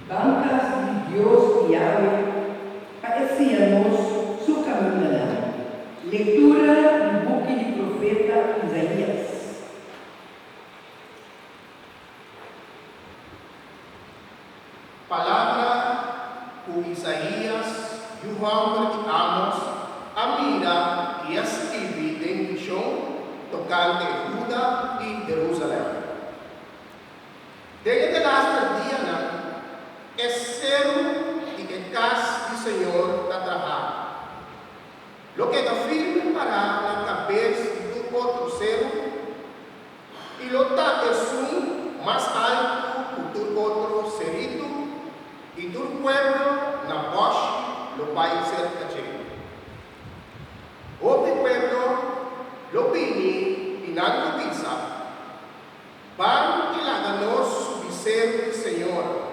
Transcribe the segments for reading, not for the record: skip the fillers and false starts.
Bancas de Dios y Yahweh, parecíamos su caminada. Lectura del buque del profeta Isaías. Palabra con Isaías, João de Amos, Amira y escribe en visión tocante Judá y Jerusalén. Desde las perdianas, es cero y que casa del Señor a trabajar. Lo que da firme para la cabeza de otro cero, y lo da es un más alto que tu otro cerito, y tu pueblo, na voz, lo va a ser cachero. Otro pueblo, lo vini, y nada lo pisa, van y la ganó su vicer del Señor.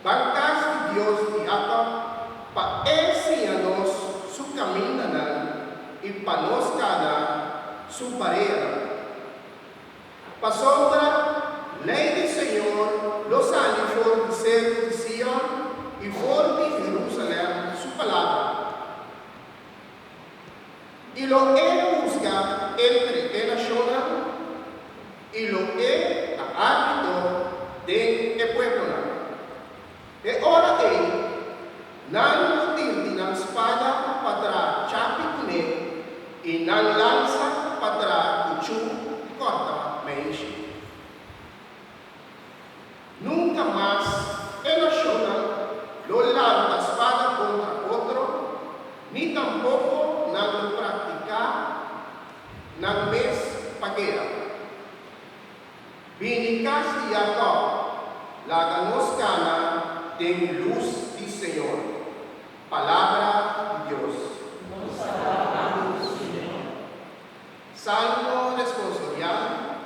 Van casa de Dios y acá, para enseñarnos su camino y para nos ganar su barrera. Para sombra, ley del Señor, los años por ser de Sion y por de Jerusalén su palabra. Y lo he buscado entre el nacional y lo he árbitro de el pueblo. E ora nan tirti nan espada para chapicune e nan lança para cuchu corta meixe. Nunca mais ela chora lo lado da espada contra outro, ni tampoco nan praticar nan mes pagueira. Vini casi la ganoscana en luz del Señor. Palabra de Dios. Nos alabamos, Señor. Salmo responsorial.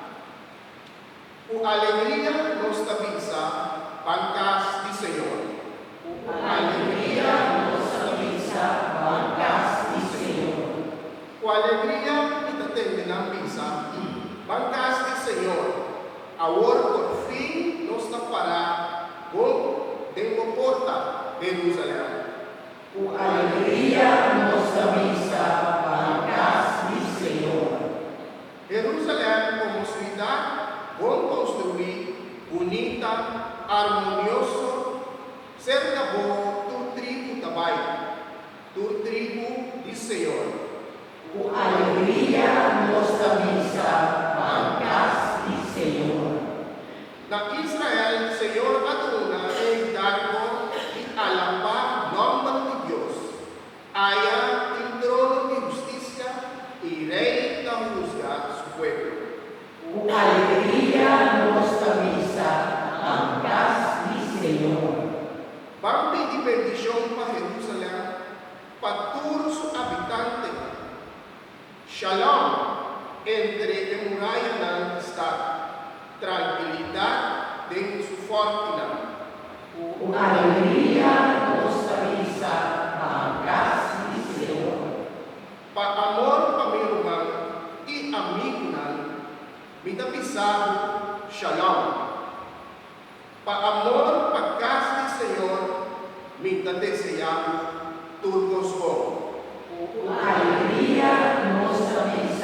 Con alegría nos avisa, bancas del Señor. Con alegría nos avisa, bancas del Señor. Con alegría y te la visa, bancas del Señor. Ahora por fin nos tapará con tengo porta Jerusalén. Con alegría nos avisa, bancas del Señor. Jerusalén como ciudad buen construir, bonita, armonioso, cerca de tu tribu tabay, tu tribu del Señor. Con alegría nos avisa, bancas del Señor. Na Israel, Señor aduna el dardo y alaba nombre de Dios. Haya el trono de justicia y rey da juzga su pueblo. Con alegría nos avisa, bancas del Señor. Van pedir bendición para Jerusalén, para todos sus habitantes. Shalom entre el muralla está. Tranquilidad de su fortuna. Con alegría nos avisa, bancas del Señor. Para amor para mi hermano y amigo, me da pisado shalom. Para amor para casa del Señor, me da deseado tu gozo. Con alegría nos avisa,